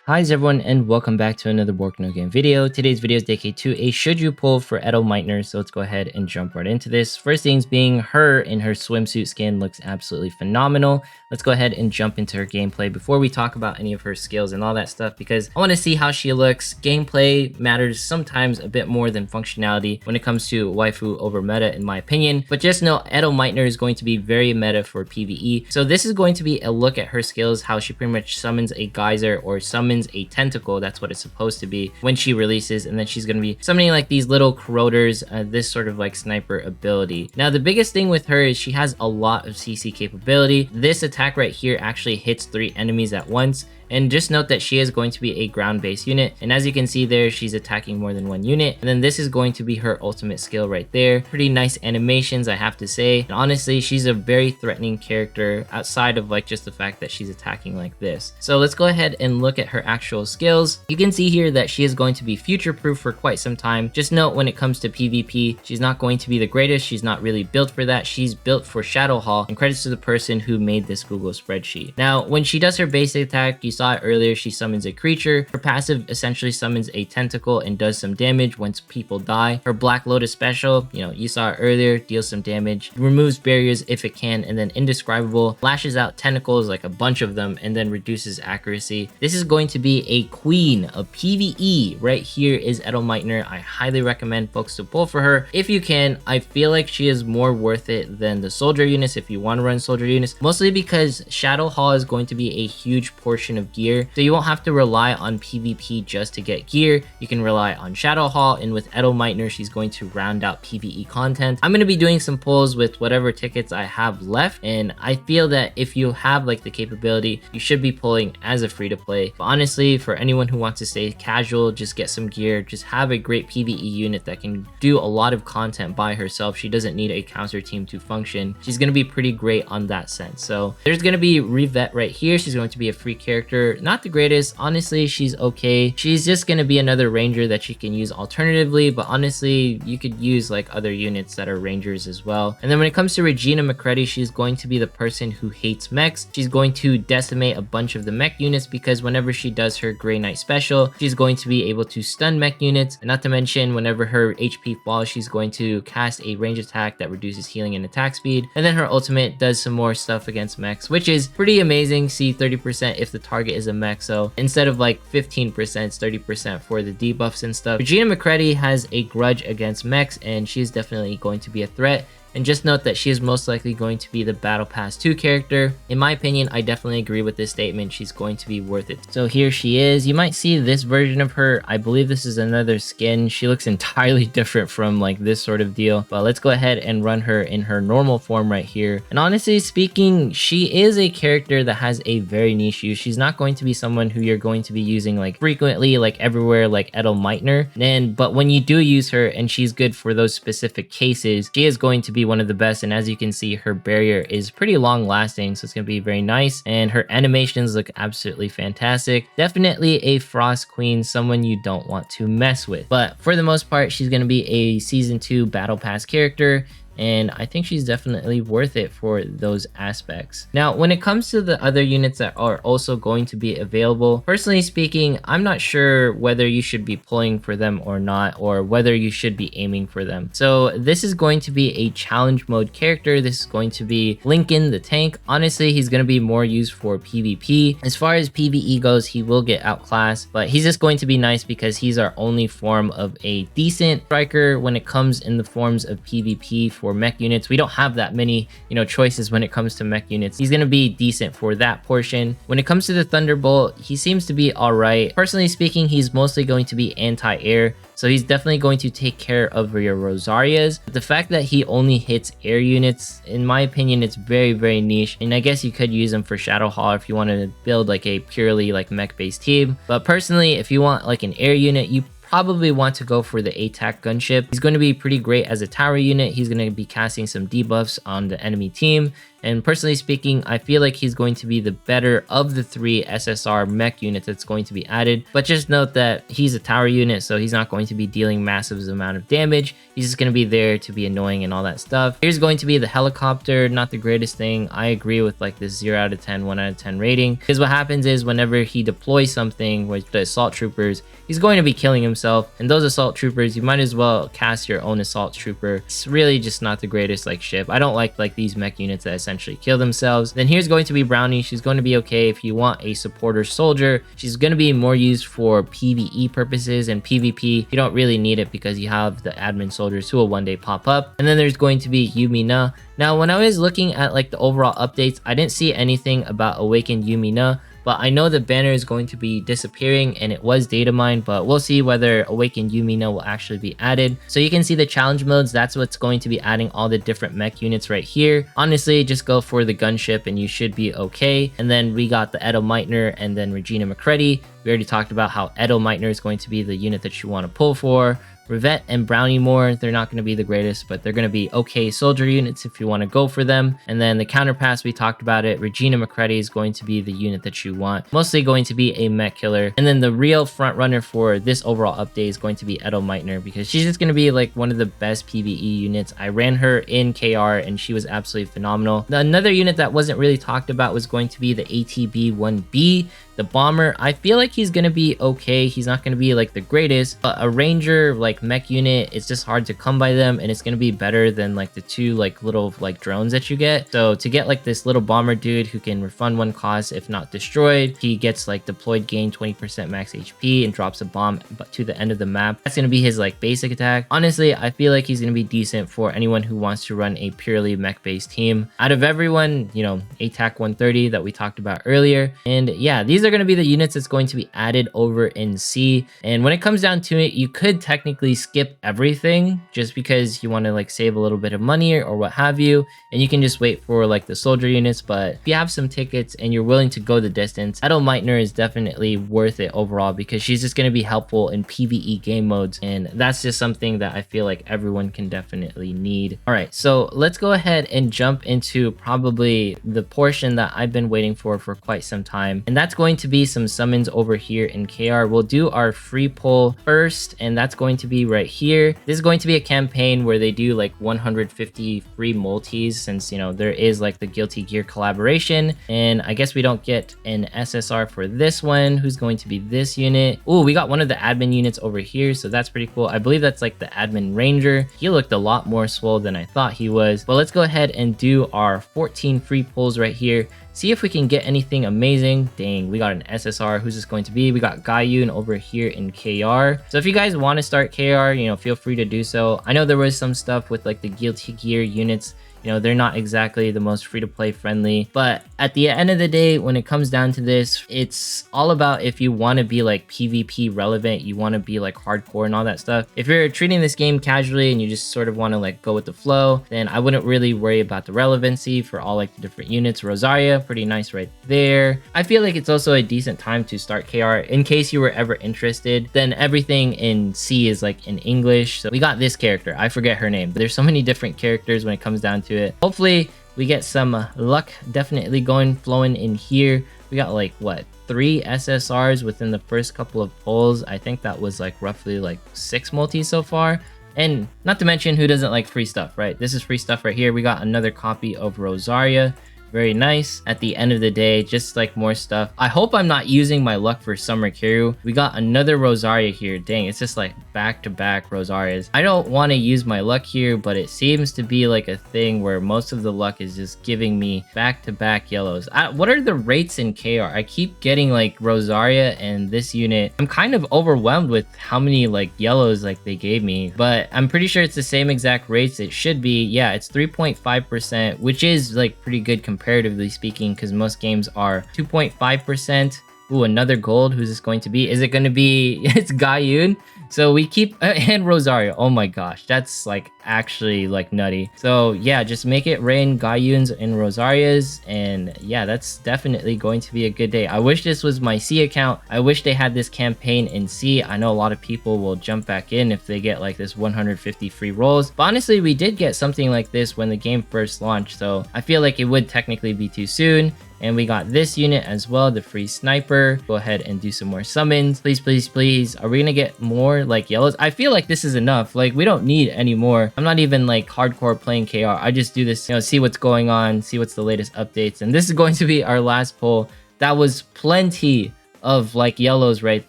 Hi everyone and welcome back to another Work No Game video. Today's video is dedicated to a should you pull for Edelmeitner, so let's go ahead and jump right into this. First things being, her in her swimsuit skin looks absolutely phenomenal. Let's go ahead and jump into her gameplay before we talk about any of her skills and all that stuff, because I want to see how she looks. Gameplay matters sometimes a bit more than functionality when it comes to waifu over meta, in my opinion. But just know Edelmeitner is going to be very meta for PvE. So this is going to be a look at her skills, how she pretty much summons a geyser or summons a tentacle. That's what it's supposed to be when she releases, and then she's going to be summoning like these little corroders, this sort of like sniper ability. Now the biggest thing with her is she has a lot of CC capability. This attack right here actually hits 3 enemies at once. And just note that she is going to be a ground-based unit. And as you can see there, she's attacking more than 1 unit. And then this is going to be her ultimate skill right there. Pretty nice animations, I have to say. And honestly, she's a very threatening character outside of like just the fact that she's attacking like this. So let's go ahead and look at her actual skills. You can see here that she is going to be future-proof for quite some time. Just note when it comes to PvP, she's not going to be the greatest. She's not really built for that. She's built for Shadow Hall, and credits to the person who made this Google spreadsheet. Now, when she does her basic attack, you saw it earlier, she summons a creature. Her passive essentially summons a tentacle and does some damage once people die. Her Black Lotus special, you saw it earlier, deals some damage, removes barriers if it can, and then Indescribable lashes out tentacles, like a bunch of them, and then reduces accuracy. This is going to be a queen of PvE. Right here is Edelmeitner. I highly recommend folks to pull for her if you can. I feel like she is more worth it than the soldier units if you want to run soldier units, mostly because Shadow Hall is going to be a huge portion of gear. So you won't have to rely on PvP just to get gear. You can rely on Shadow Hall, and with Edelmeitner, she's going to round out PvE content. I'm going to be doing some pulls with whatever tickets I have left, and I feel that if you have like the capability, you should be pulling as a free-to-play. But honestly, for anyone who wants to stay casual, just get some gear, just have a great PvE unit that can do a lot of content by herself. She doesn't need a counter team to function. She's going to be pretty great on that sense. So there's going to be Revet right here. She's going to be a free character. Not the greatest, honestly. She's okay. She's just gonna be another ranger that you can use alternatively, but honestly you could use like other units that are rangers as well. And then when it comes to Regina MacCready, she's going to be the person who hates mechs. She's going to decimate a bunch of the mech units, because whenever she does her Grey Knight special, she's going to be able to stun mech units, and not to mention whenever her HP falls, she's going to cast a range attack that reduces healing and attack speed. And then her ultimate does some more stuff against mechs, which is pretty amazing. See, 30% if the target is a mech. So instead of like 15%, it's 30% for the debuffs and stuff. Regina MacCready has a grudge against mechs, and she's definitely going to be a threat. And just note that she is most likely going to be the Battle Pass 2 character. In my opinion, I definitely agree with this statement. She's going to be worth it. So here she is. You might see this version of her. I believe this is another skin. She looks entirely different from like this sort of deal. But let's go ahead and run her in her normal form right here. And honestly speaking, she is a character that has a very niche use. She's not going to be someone who you're going to be using like frequently, like everywhere, like Edelmeitner. But when you do use her and she's good for those specific cases, she is going to be one of the best. And as you can see, her barrier is pretty long lasting, so it's going to be very nice, and her animations look absolutely fantastic. Definitely a frost queen, someone you don't want to mess with. But for the most part, she's going to be a season 2 battle pass character, and I think she's definitely worth it for those aspects. Now, when it comes to the other units that are also going to be available, personally speaking, I'm not sure whether you should be pulling for them or not, or whether you should be aiming for them. So this is going to be a challenge mode character. This is going to be Lincoln the tank. Honestly, he's going to be more used for PvP. As far as PvE goes, he will get outclassed, but he's just going to be nice because he's our only form of a decent striker when it comes in the forms of PvP for mech units. We don't have that many, choices when it comes to mech units. He's going to be decent for that portion. When it comes to the Thunderbolt, he seems to be all right. Personally speaking, he's mostly going to be anti-air, so he's definitely going to take care of your Rosarias. But the fact that he only hits air units, in my opinion, it's very, very niche. And I guess you could use him for Shadow Hall if you want to build like a purely like mech-based team. But personally, if you want like an air unit, you probably want to go for the ATAC gunship. He's going to be pretty great as a tower unit. He's going to be casting some debuffs on the enemy team, And personally speaking, I feel like he's going to be the better of the 3 SSR mech units that's going to be added. But just note that he's a tower unit, so he's not going to be dealing massive amount of damage. He's just going to be there to be annoying and all that stuff. Here's going to be the helicopter, not the greatest thing. I agree with like this 0 out of 10, 1 out of 10 rating, because what happens is whenever he deploys something with the assault troopers, he's going to be killing himself, and those assault troopers, you might as well cast your own assault trooper. It's really just not the greatest like ship. I don't like these mech units that essentially kill themselves. Then here's going to be Brownie. She's going to be okay if you want a supporter soldier. She's going to be more used for PvE purposes, and PvP you don't really need it because you have the admin soldiers who will one day pop up. And then there's going to be Yumina. Now when I was looking at like the overall updates, I didn't see anything about Awakened Yumina, but I know the banner is going to be disappearing and it was data mined, but we'll see whether Awakened Yumina will actually be added. So you can see the challenge modes, that's what's going to be adding all the different mech units right here. Honestly, just go for the gunship and you should be okay. And then we got the Edelmeitner and then Regina MacCready. We already talked about how Edelmeitner is going to be the unit that you want to pull for. Revette and Brownie more, they're not going to be the greatest, but they're going to be okay soldier units if you want to go for them. And then the counterpass, we talked about it. Regina MacCready is going to be the unit that you want, mostly going to be a mech killer. And then the real front runner for this overall update is going to be Edelmeitner, because she's just going to be like one of the best PvE units. I ran her in KR and she was absolutely phenomenal. Another unit that wasn't really talked about was going to be the ATB-1B. The bomber, I feel like he's gonna be okay. He's not gonna be like the greatest, but a ranger like mech unit, it's just hard to come by them, and it's gonna be better than like the 2 like little like drones that you get. So to get like this little bomber dude who can refund 1 cost if not destroyed, he gets like deployed gain 20% max HP and drops a bomb to the end of the map. That's gonna be his like basic attack. Honestly, I feel like he's gonna be decent for anyone who wants to run a purely mech based team. Out of everyone, you know, ATAC 130 that we talked about earlier. And yeah, these are going to be the units that's going to be added over in C. And when it comes down to it, you could technically skip everything just because you want to like save a little bit of money or what have you, and you can just wait for like the soldier units. But if you have some tickets and you're willing to go the distance, Edelmeitner is definitely worth it overall, because she's just going to be helpful in PvE game modes, and that's just something that I feel like everyone can definitely need. All right, so let's go ahead and jump into probably the portion that I've been waiting for quite some time, and that's going to be some summons over here in KR. We'll do our free pull first, and that's going to be right here. This is going to be a campaign where they do like 150 free multis, since you know there is like the Guilty Gear collaboration. And I guess we don't get an SSR for this one. Who's going to be this unit? Oh, we got one of the admin units over here, so that's pretty cool. I believe that's like the admin ranger. He looked a lot more swole than I thought he was. But let's go ahead and do our 14 free pulls right here. See if we can get anything amazing. Dang, we got an SSR. Who's this going to be? We got Guyun over here in KR. So if you guys want to start KR, you know, feel free to do so. I know there was some stuff with like the Guilty Gear units. You know, they're not exactly the most free-to-play friendly, but at the end of the day, when it comes down to this, it's all about if you want to be like PvP relevant, you want to be like hardcore and all that stuff. If you're treating this game casually and you just sort of want to like go with the flow, then I wouldn't really worry about the relevancy for all like the different units. Rosaria, pretty nice right there. I feel like it's also a decent time to start KR in case you were ever interested. Then everything in C is like in English. So we got this character. I forget her name, but there's so many different characters when it comes down to it. Hopefully we get some luck definitely flowing in here. We got like what, 3 SSRs within the first couple of pulls. I think that was like roughly like 6 multis so far. And not to mention, who doesn't like free stuff, right? This is free stuff right here. We got another copy of Rosaria. Very nice. At the end of the day, just like more stuff. I hope I'm not using my luck for Summer Kiru. We got another Rosaria here. Dang, it's just like back-to-back Rosarias. I don't want to use my luck here, but it seems to be like a thing where most of the luck is just giving me back-to-back yellows. What are the rates in KR? I keep getting like Rosaria and this unit. I'm kind of overwhelmed with how many like yellows like they gave me, but I'm pretty sure it's the same exact rates. It should be. Yeah, it's 3.5%, which is like pretty good comparatively speaking, because most games are 2.5%. Ooh, another gold. Who's this going to be? Is it going to be... It's Guyun. So we keep... and Rosario. Oh my gosh. That's like actually like nutty. So yeah, just make it rain Guyuns and Rosarias. And yeah, that's definitely going to be a good day. I wish this was my C account. I wish they had this campaign in C. I know a lot of people will jump back in if they get like this 150 free rolls. But honestly, we did get something like this when the game first launched. So I feel like it would technically be too soon. And we got this unit as well, the free sniper. Go ahead and do some more summons. Please, please, please. Are we gonna get more like yellows? I feel like this is enough. Like we don't need any more. I'm not even like hardcore playing KR. I just do this, you know, see what's going on, see what's the latest updates. And this is going to be our last poll. That was plenty of like yellows right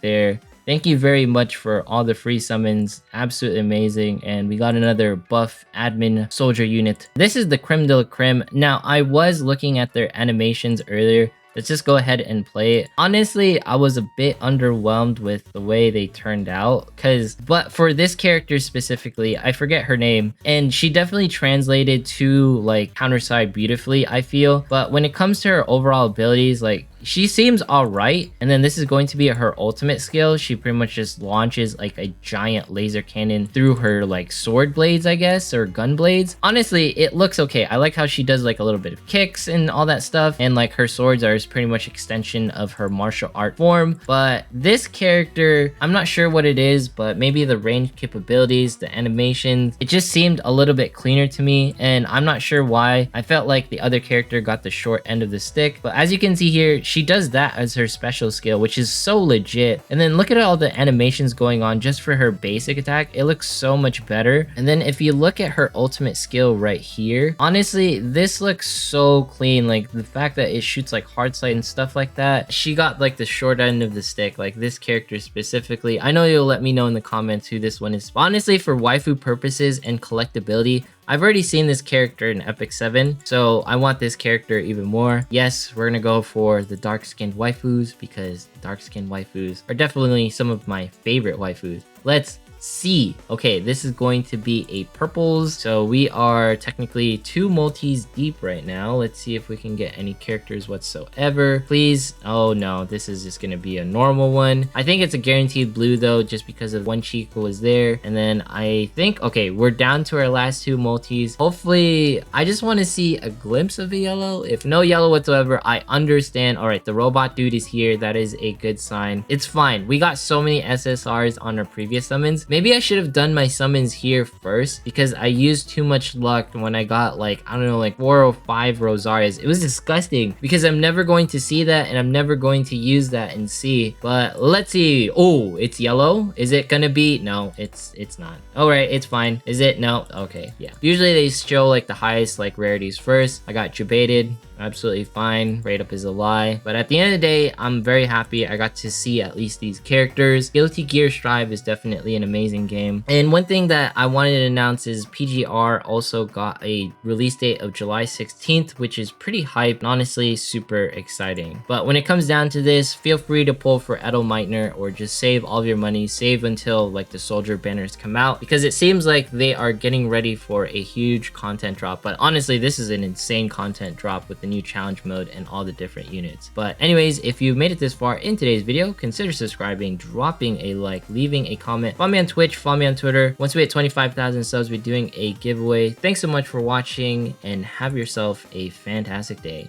there. Thank you very much for all the free summons. Absolutely amazing. And we got another buff admin soldier unit. This is the creme de la creme. Now, I was looking at their animations earlier. Let's just go ahead and play it. Honestly, I was a bit underwhelmed with the way they turned out. But for this character specifically, I forget her name. And she definitely translated to like counterside beautifully, I feel. But when it comes to her overall abilities, like she seems all right. And then this is going to be her ultimate skill. She pretty much just launches like a giant laser cannon through her like sword blades, I guess, or gun blades. Honestly, it looks okay. I like how she does like a little bit of kicks and all that stuff. And like her swords are pretty much extension of her martial art form. But this character, I'm not sure what it is, but maybe the range capabilities, the animations, it just seemed a little bit cleaner to me. And I'm not sure why. I felt like the other character got the short end of the stick. But as you can see here, she does that as her special skill, which is so legit. And then look at all the animations going on just for her basic attack. It looks so much better. And then if you look at her ultimate skill right here, honestly, this looks so clean. Like the fact that it shoots like hard sight and stuff like that. She got like the short end of the stick, like this character specifically. I know you'll let me know in the comments who this one is. But honestly, for waifu purposes and collectability, I've already seen this character in Epic 7, so I want this character even more. Yes, we're gonna go for the dark-skinned waifus because dark-skinned waifus are definitely some of my favorite waifus. Let's C. Okay, this is going to be a purples. So we are technically 2 multis deep right now. Let's see if we can get any characters whatsoever. Please. Oh no, this is just gonna be a normal one. I think it's a guaranteed blue though, just because of one Chica was there. And then I think, okay, we're down to our last 2 multis. Hopefully, I just want to see a glimpse of a yellow. If no yellow whatsoever, I understand. All right, the robot dude is here. That is a good sign. It's fine. We got so many SSRs on our previous summons. Maybe I should have done my summons here first because I used too much luck when I got like, I don't know, like 4 or 5 Rosarias. It was disgusting because I'm never going to see that and I'm never going to use that and see. But let's see. Oh, it's yellow. Is it gonna be? No, it's not. All right, it's fine. Is it? No. Okay, yeah. Usually they show like the highest like rarities first. I got debated. Absolutely fine. Rate up is a lie. But at the end of the day, I'm very happy I got to see at least these characters. Guilty Gear Strive is definitely an amazing game. And one thing that I wanted to announce is PGR also got a release date of July 16th, which is pretty hype and honestly super exciting. But when it comes down to this, feel free to pull for Edelmeitner or just save all of your money. Save until like the soldier banners come out because it seems like they are getting ready for a huge content drop. But honestly, this is an insane content drop with the new challenge mode and all the different units. But anyways, if you made it this far in today's video, consider subscribing, dropping a like, leaving a comment. Follow me on Twitch, follow me on Twitter. Once we hit 25,000 subs, we're doing a giveaway. Thanks so much for watching and have yourself a fantastic day.